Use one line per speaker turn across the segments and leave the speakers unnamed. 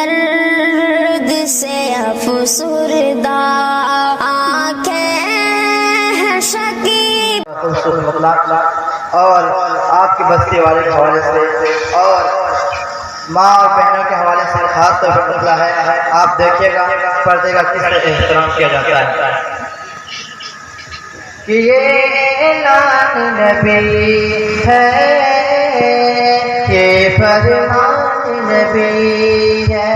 درد سے افسردہ آنکھیں ہیں شکیب
اور آپ کی بستی والے کے حوالے سے اور ماں اور بہنوں کے حوالے سے خاص طور پر نکلا ہے. آپ دیکھیے گا پردے کا کس طرح احترام کیا جاتا ہے کہ یہ اعلان نبی ہے، یہ فرمان نبی ہے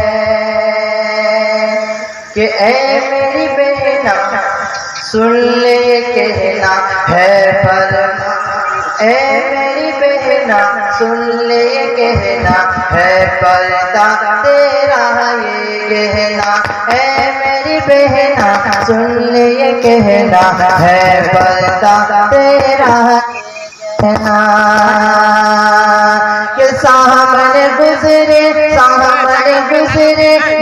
کہ اے میری بہنا سن لے یہ کہنا ہے فرمان، اے میری بہنا سن لے یہ کہنا ہے پردہ تیرا، یہ کہنا اے میری بہنا سن لے یہ کہنا ہے پردہ تیرا، کہنا کہ سامنے گزرے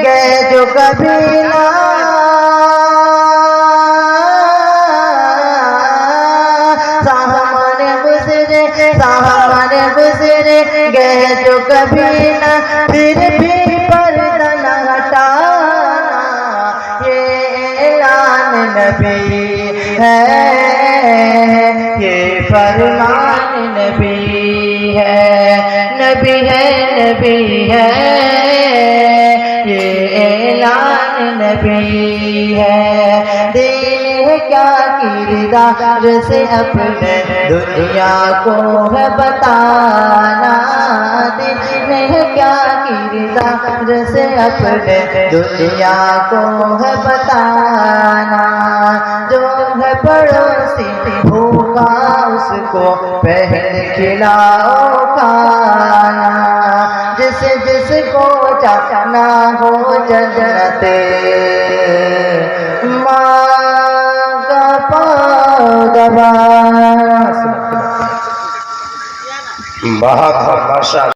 گئے جو کبھی نہ، سامنے گزرے گئے جو کبھی نہ، پھر بھی پردہ نہ ہٹانا، یہ اعلان نبی ہے، یہ فرمان نبی ہے، نبی ہے، نبی ہے، یہ اعلان نبی ہے. دین ہے کیا کردار سے اپنے دنیا کو ہے بتانا، دین ہے کیا کردار سے اپنے دنیا کو ہے بتانا، جو ہے پڑوسی بھوکا اس کو پہلے کھلاؤ کھانا، جس کو جانا ہو جنت ماں کا پاؤں دبانا.
بہت ماشاء اللہ.